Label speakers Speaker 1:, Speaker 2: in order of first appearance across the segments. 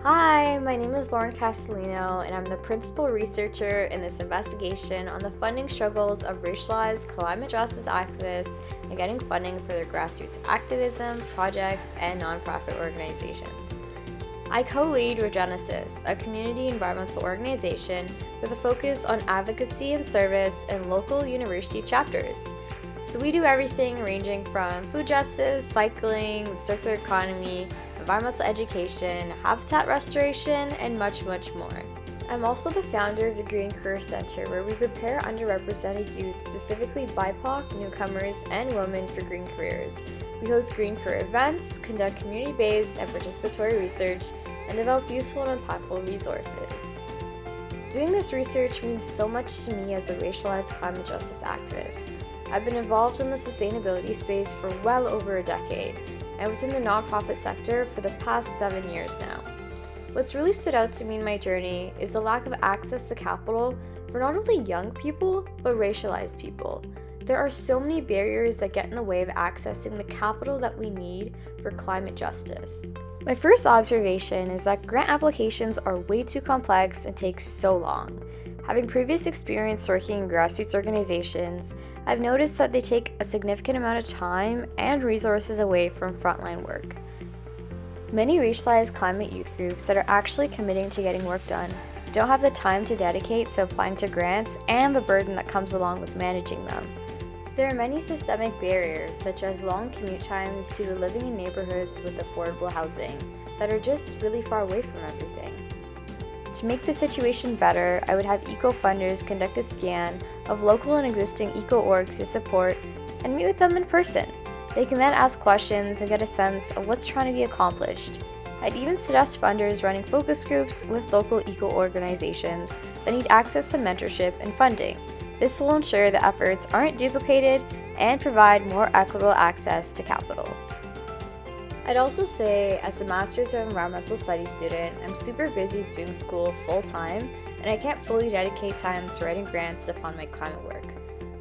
Speaker 1: Hi, my name is Lauren Castellino, and I'm the principal researcher in this investigation on the funding struggles of racialized climate justice activists and getting funding for their grassroots activism, projects, and nonprofit organizations. I co-lead Regenesis, a community environmental organization with a focus on advocacy and service in local university chapters. So we do everything ranging from food justice, cycling, the circular economy, environmental education, habitat restoration, and much, much more. I'm also the founder of the Green Career Center, where we prepare underrepresented youth, specifically BIPOC, newcomers, and women for green careers. We host green career events, conduct community-based and participatory research, and develop useful and impactful resources. Doing this research means so much to me as a racialized climate justice activist. I've been involved in the sustainability space for well over a decade, and within the nonprofit sector for the past 7 years now. What's really stood out to me in my journey is the lack of access to capital for not only young people, but racialized people. There are so many barriers that get in the way of accessing the capital that we need for climate justice. My first observation is that grant applications are way too complex and take so long. Having previous experience working in grassroots organizations, I've noticed that they take a significant amount of time and resources away from frontline work. Many racialized climate youth groups that are actually committing to getting work done don't have the time to dedicate to applying to grants and the burden that comes along with managing them. There are many systemic barriers, such as long commute times due to living in neighborhoods with affordable housing, that are just really far away from everything. To make the situation better, I would have eco-funders conduct a scan of local and existing eco-orgs to support and meet with them in person. They can then ask questions and get a sense of what's trying to be accomplished. I'd even suggest funders running focus groups with local eco-organizations that need access to mentorship and funding. This will ensure the efforts aren't duplicated and provide more equitable access to capital. I'd also say, as a Master's of Environmental Studies student, I'm super busy doing school full-time, and I can't fully dedicate time to writing grants to fund my climate work.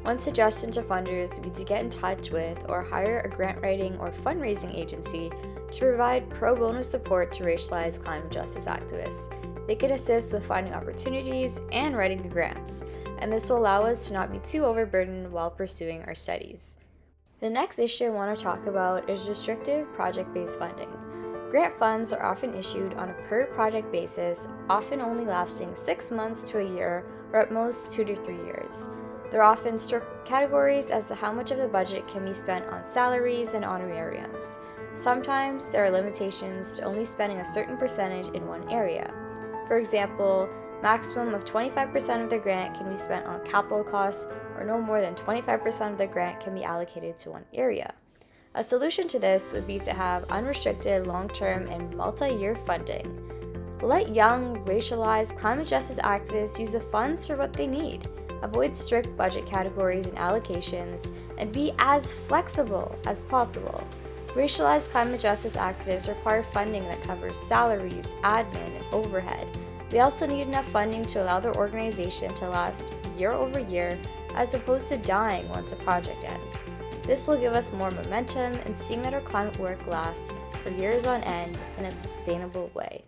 Speaker 1: One suggestion to funders would be to get in touch with or hire a grant writing or fundraising agency to provide pro bono support to racialized climate justice activists. They can assist with finding opportunities and writing the grants, and this will allow us to not be too overburdened while pursuing our studies. The next issue I want to talk about is restrictive project-based funding. Grant funds are often issued on a per-project basis, often only lasting 6 months to a year, or at most 2 to 3 years. There are often strict categories as to how much of the budget can be spent on salaries and honorariums. Sometimes there are limitations to only spending a certain percentage in one area. For example, maximum of 25% of the grant can be spent on capital costs, or no more than 25% of the grant can be allocated to one area. A solution to this would be to have unrestricted long-term and multi-year funding. Let young, racialized climate justice activists use the funds for what they need, avoid strict budget categories and allocations, and be as flexible as possible. Racialized climate justice activists require funding that covers salaries, admin, and overhead. They also need enough funding to allow their organization to last year over year, as opposed to dying once a project ends. This will give us more momentum in seeing that our climate work lasts for years on end in a sustainable way.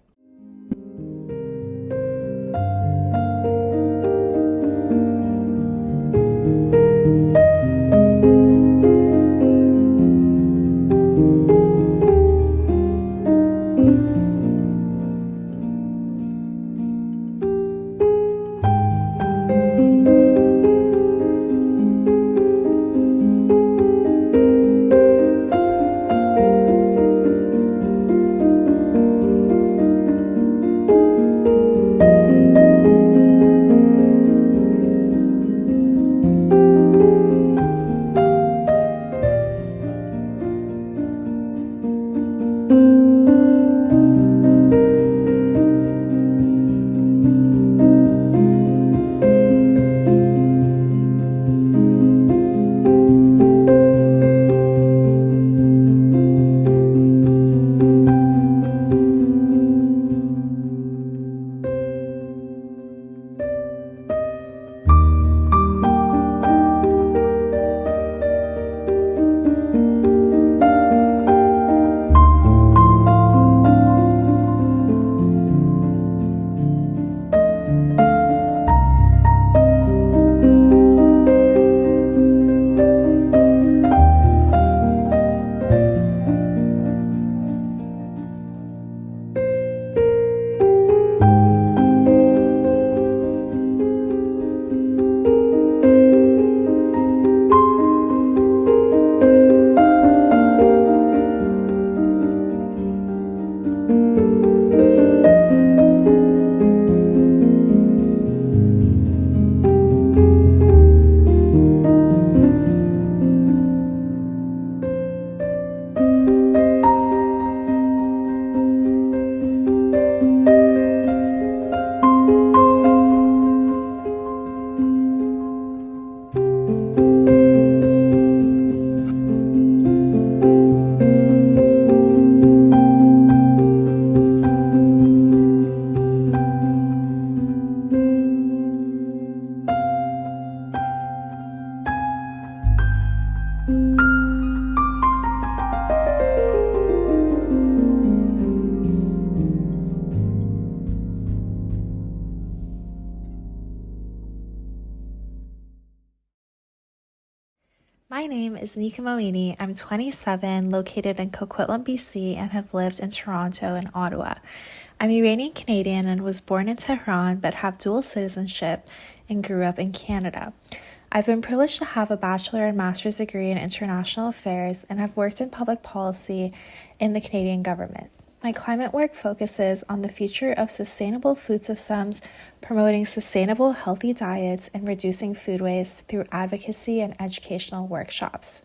Speaker 2: My name is Nika Moini. I'm 27, located in Coquitlam, BC, and have lived in Toronto and Ottawa. I'm Iranian Canadian and was born in Tehran but have dual citizenship and grew up in Canada. I've been privileged to have a bachelor and master's degree in international affairs and have worked in public policy in the Canadian government. My climate work focuses on the future of sustainable food systems, promoting sustainable, healthy diets, and reducing food waste through advocacy and educational workshops.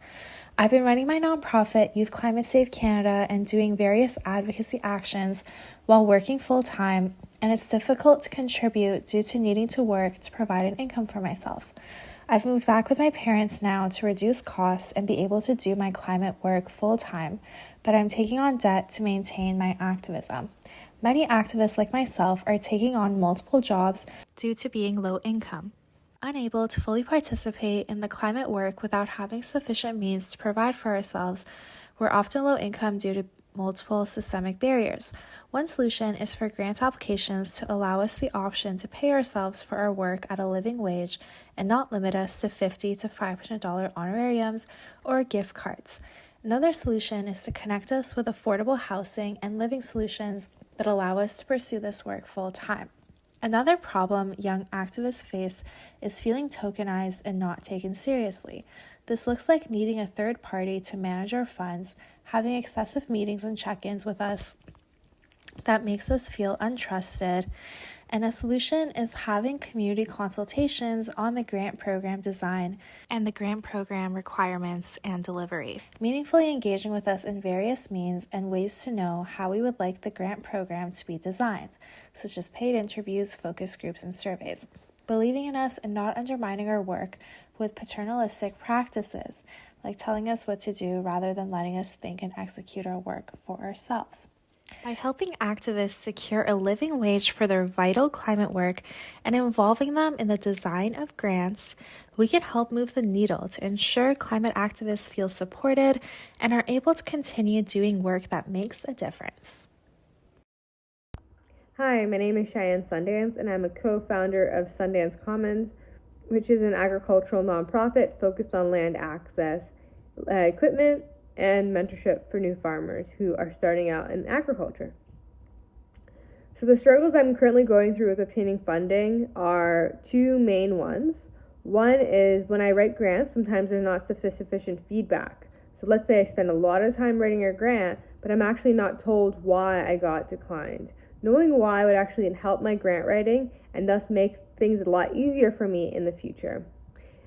Speaker 2: I've been running my nonprofit, Youth Climate Save Canada, and doing various advocacy actions while working full-time, and it's difficult to contribute due to needing to work to provide an income for myself. I've moved back with my parents now to reduce costs and be able to do my climate work full-time, but I'm taking on debt to maintain my activism. Many activists like myself are taking on multiple jobs due to being low income. Unable to fully participate in the climate work without having sufficient means to provide for ourselves, we're often low income due to multiple systemic barriers. One solution is for grant applications to allow us the option to pay ourselves for our work at a living wage and not limit us to $50 to $500 honorariums or gift cards. Another solution is to connect us with affordable housing and living solutions that allow us to pursue this work full time. Another problem young activists face is feeling tokenized and not taken seriously. This looks like needing a third party to manage our funds, having excessive meetings and check-ins with us that makes us feel untrusted, and a solution is having community consultations on the grant program design and the grant program requirements and delivery. Meaningfully engaging with us in various means and ways to know how we would like the grant program to be designed, such as paid interviews, focus groups, and surveys. Believing in us and not undermining our work with paternalistic practices, like telling us what to do rather than letting us think and execute our work for ourselves. By helping activists secure a living wage for their vital climate work and involving them in the design of grants, we can help move the needle to ensure climate activists feel supported and are able to continue doing work that makes a difference.
Speaker 3: Hi, my name is Cheyenne Sundance, and I'm a co-founder of Sundance Commons, which is an agricultural nonprofit focused on land access, equipment, and mentorship for new farmers who are starting out in agriculture. So the struggles I'm currently going through with obtaining funding are two main ones. One is when I write grants, sometimes there's not sufficient feedback. So let's say I spend a lot of time writing a grant, but I'm actually not told why I got declined. Knowing why would actually help my grant writing and thus make things a lot easier for me in the future.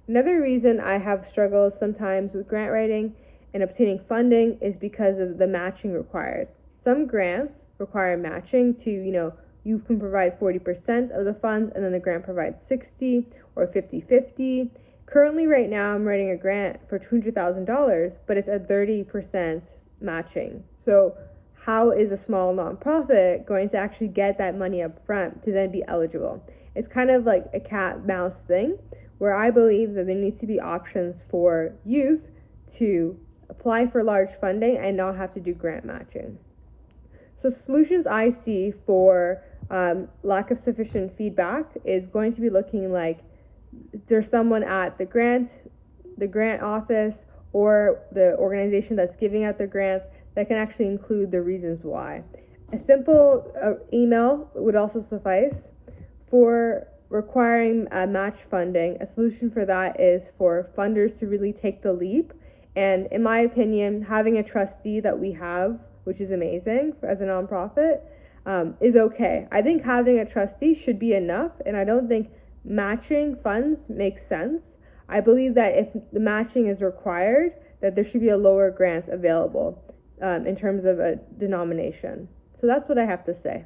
Speaker 3: Another reason I have struggles sometimes with grant writing and obtaining funding is because of the matching required. Some grants require matching to, you can provide 40% of the funds and then the grant provides 60 or 50-50. Currently right now I'm writing a grant for $200,000, but it's at 30% matching. So how is a small nonprofit going to actually get that money up front to then be eligible? It's kind of like a cat-mouse thing, where I believe that there needs to be options for youth to apply for large funding and not have to do grant matching. So solutions I see for lack of sufficient feedback is going to be looking like there's someone at the grant office or the organization that's giving out the grants that can actually include the reasons why. A simple email would also suffice. For requiring match funding, a solution for that is for funders to really take the leap. And in my opinion, having a trustee that we have, which is amazing as a nonprofit, is okay. I think having a trustee should be enough, and I don't think matching funds makes sense. I believe that if the matching is required, that there should be a lower grant available in terms of a denomination. So that's what I have to say.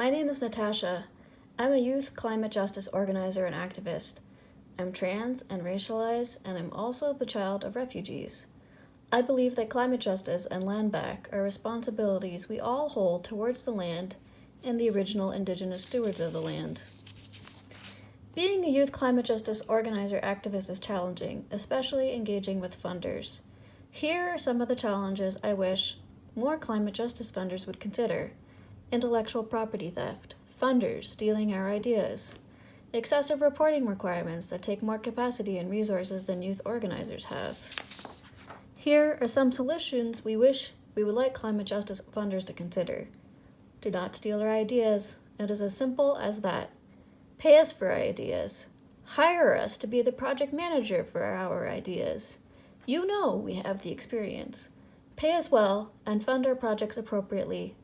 Speaker 4: My name is Natasha. I'm a youth climate justice organizer and activist. I'm trans and racialized, and I'm also the child of refugees. I believe that climate justice and land back are responsibilities we all hold towards the land and the original indigenous stewards of the land. Being a youth climate justice organizer activist is challenging, especially engaging with funders. Here are some of the challenges I wish more climate justice funders would consider. Intellectual property theft, funders stealing our ideas, excessive reporting requirements that take more capacity and resources than youth organizers have. Here are some solutions we wish we would like climate justice funders to consider. Do not steal our ideas. It is as simple as that. Pay us for our ideas. Hire us to be the project manager for our ideas. You know we have the experience. Pay us well and fund our projects appropriately.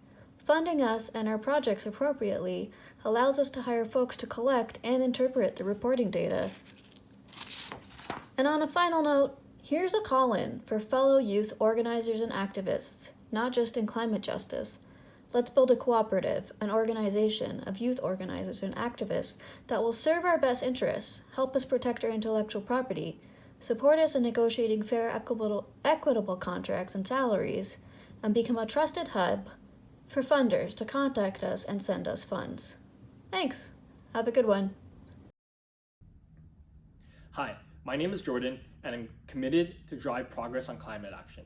Speaker 4: Funding us and our projects appropriately allows us to hire folks to collect and interpret the reporting data. And on a final note, here's a call-in for fellow youth organizers and activists, not just in climate justice. Let's build a cooperative, an organization of youth organizers and activists that will serve our best interests, help us protect our intellectual property, support us in negotiating fair, equitable contracts and salaries, and become a trusted hub for funders to contact us and send us funds. Thanks. Have a good one.
Speaker 5: Hi, my name is Jordan, and I'm committed to drive progress on climate action.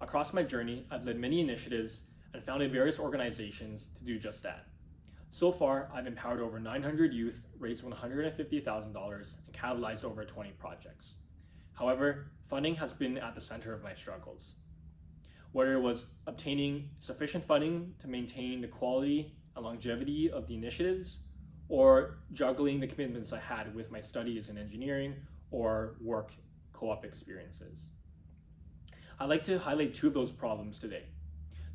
Speaker 5: Across my journey, I've led many initiatives and founded various organizations to do just that. So far, I've empowered over 900 youth, raised $150,000, and catalyzed over 20 projects. However, funding has been at the center of my struggles. Whether it was obtaining sufficient funding to maintain the quality and longevity of the initiatives, or juggling the commitments I had with my studies in engineering or work co-op experiences. I'd like to highlight two of those problems today.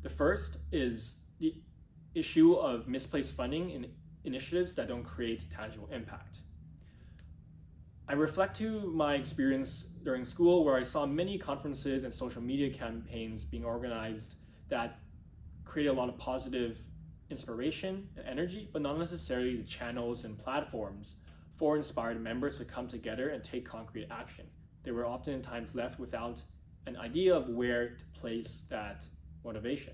Speaker 5: The first is the issue of misplaced funding in initiatives that don't create tangible impact. I reflect to my experience during school, where I saw many conferences and social media campaigns being organized that created a lot of positive inspiration and energy, but not necessarily the channels and platforms for inspired members to come together and take concrete action. They were oftentimes left without an idea of where to place that motivation.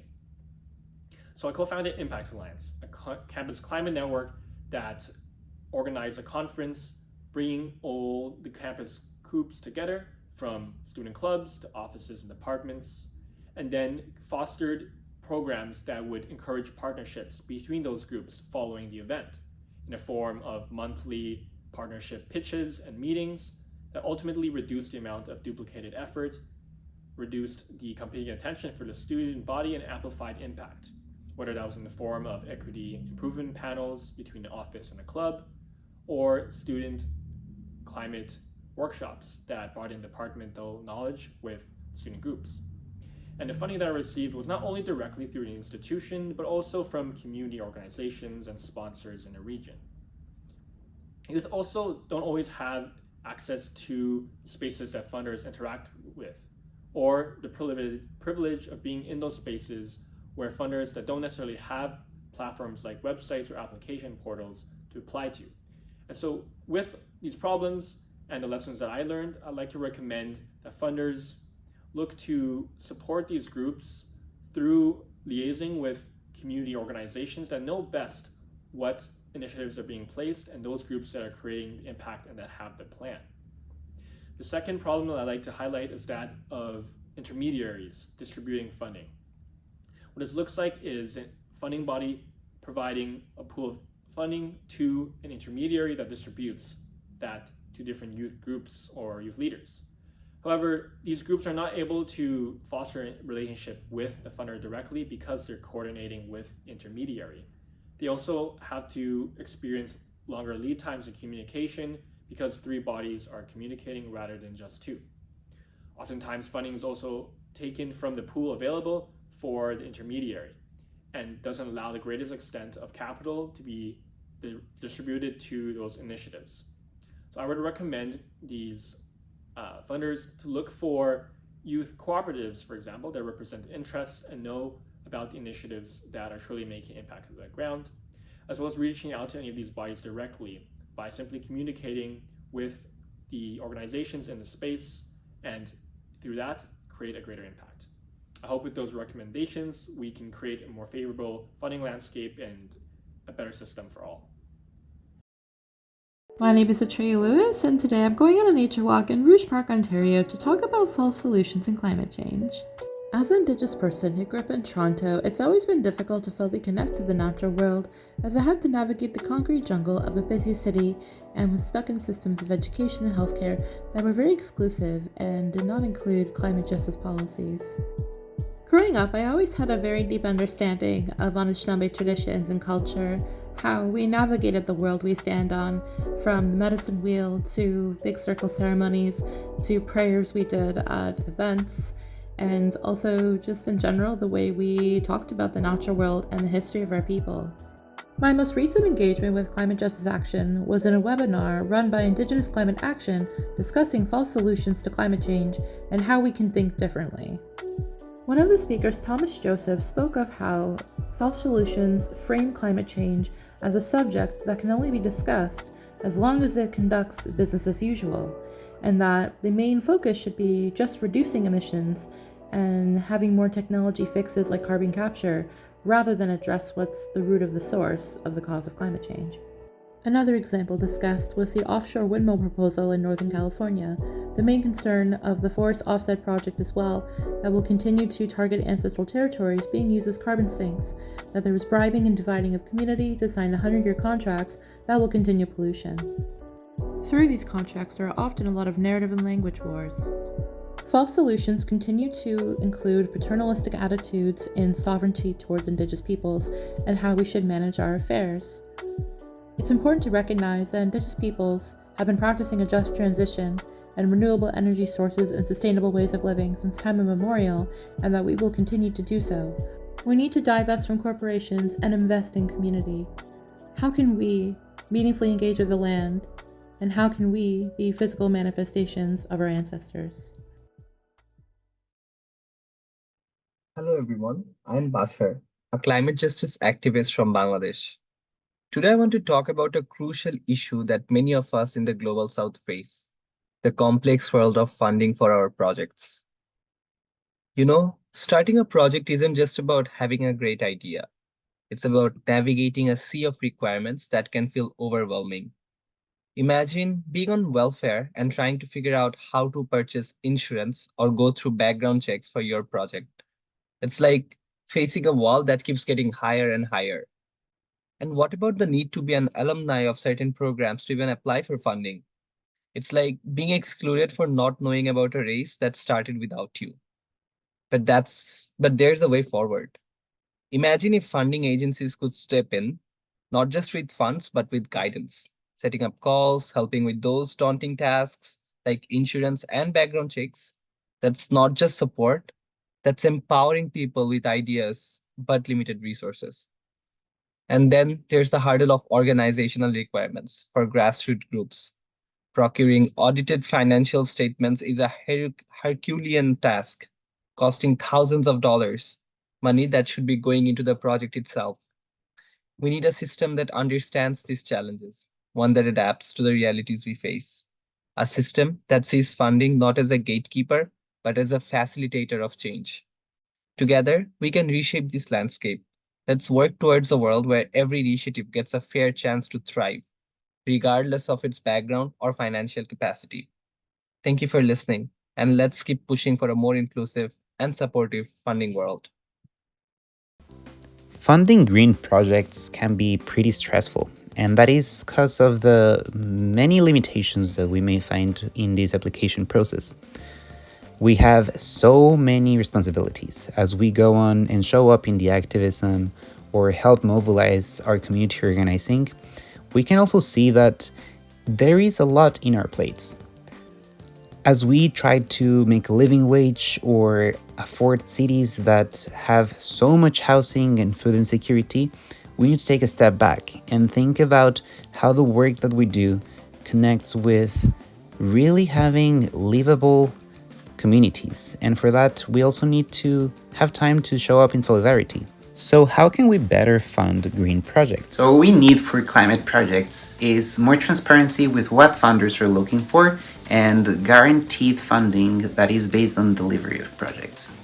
Speaker 5: So I co-founded Impact Alliance, a campus climate network that organized a conference bringing all the campus groups together, from student clubs to offices and departments, and then fostered programs that would encourage partnerships between those groups following the event in the form of monthly partnership pitches and meetings that ultimately reduced the amount of duplicated effort, reduced the competing attention for the student body, and amplified impact, whether that was in the form of equity improvement panels between the office and the club, or student climate workshops that brought in departmental knowledge with student groups. And the funding that I received was not only directly through the institution, but also from community organizations and sponsors in the region. Youth also don't always have access to spaces that funders interact with, or the privilege of being in those spaces where funders that don't necessarily have platforms like websites or application portals to apply to. And so with these problems and the lessons that I learned, I'd like to recommend that funders look to support these groups through liaising with community organizations that know best what initiatives are being placed and those groups that are creating the impact and that have the plan. The second problem that I'd like to highlight is that of intermediaries distributing funding. What this looks like is a funding body providing a pool of funding to an intermediary that distributes that to different youth groups or youth leaders. However, these groups are not able to foster a relationship with the funder directly because they're coordinating with intermediary. They also have to experience longer lead times in communication because 3 bodies are communicating rather than just 2. Oftentimes, funding is also taken from the pool available for the intermediary and doesn't allow the greatest extent of capital to be distributed to those initiatives. So I would recommend these funders to look for youth cooperatives, for example, that represent interests and know about the initiatives that are truly making impact on the ground. as well as reaching out to any of these bodies directly by simply communicating with the organizations in the space, and through that, create a greater impact. I hope with those recommendations, we can create a more favorable funding landscape and a better system for all.
Speaker 6: My name is Atreya Lewis, and today I'm going on a nature walk in Rouge Park, Ontario to talk about false solutions in climate change. As an Indigenous person who grew up in Toronto, it's always been difficult to fully connect to the natural world, as I had to navigate the concrete jungle of a busy city and was stuck in systems of education and healthcare that were very exclusive and did not include climate justice policies. Growing up, I always had a very deep understanding of Anishinaabe traditions and culture, how we navigated the world we stand on, from the medicine wheel to big circle ceremonies to prayers we did at events, and also just in general the way we talked about the natural world and the history of our people. My most recent engagement with climate justice action was in a webinar run by Indigenous Climate Action discussing false solutions to climate change and how we can think differently. One of the speakers, Thomas Joseph, spoke of how false solutions frame climate change as a subject that can only be discussed as long as it conducts business as usual, and that the main focus should be just reducing emissions and having more technology fixes like carbon capture, rather than address what's the root of the source of the cause of climate change. Another example discussed was the offshore windmill proposal in Northern California, the main concern of the forest offset project as well, that will continue to target ancestral territories being used as carbon sinks, that there was bribing and dividing of community to sign 100-year contracts that will continue pollution. Through these contracts, there are often a lot of narrative and language wars. False solutions continue to include paternalistic attitudes in sovereignty towards Indigenous peoples and how we should manage our affairs. It's important to recognize that Indigenous peoples have been practicing a just transition and renewable energy sources and sustainable ways of living since time immemorial, and that we will continue to do so. We need to divest from corporations and invest in community. How can we meaningfully engage with the land, and how can we be physical manifestations of our ancestors?
Speaker 7: Hello everyone, I'm Basar, a climate justice activist from Bangladesh. Today I want to talk about a crucial issue that many of us in the Global South face, the complex world of funding for our projects. You know, starting a project isn't just about having a great idea. It's about navigating a sea of requirements that can feel overwhelming. Imagine being on welfare and trying to figure out how to purchase insurance or go through background checks for your project. It's like facing a wall that keeps getting higher and higher. And what about the need to be an alumni of certain programs to even apply for funding? It's like being excluded for not knowing about a race that started without you. But there's a way forward. Imagine if funding agencies could step in, not just with funds, but with guidance, setting up calls, helping with those daunting tasks like insurance and background checks. That's not just support, that's empowering people with ideas, but limited resources. And then there's the hurdle of organizational requirements for grassroots groups. Procuring audited financial statements is a Herculean task, costing thousands of dollars, money that should be going into the project itself. We need a system that understands these challenges, one that adapts to the realities we face. A system that sees funding not as a gatekeeper, but as a facilitator of change. Together, we can reshape this landscape. Let's work towards a world where every initiative gets a fair chance to thrive, regardless of its background or financial capacity. Thank you for listening, and let's keep pushing for a more inclusive and supportive funding world.
Speaker 8: Funding green projects can be pretty stressful, and that is because of the many limitations that we may find in this application process. We have so many responsibilities as we go on and show up in the activism or help mobilize our community organizing. We can also see that there is a lot in our plates. As we try to make a living wage or afford cities that have so much housing and food insecurity, we need to take a step back and think about how the work that we do connects with really having livable communities. And for that, we also need to have time to show up in solidarity. So how can we better fund green projects? So what we need for climate projects is more transparency with what funders are looking for and guaranteed funding that is based on delivery of projects.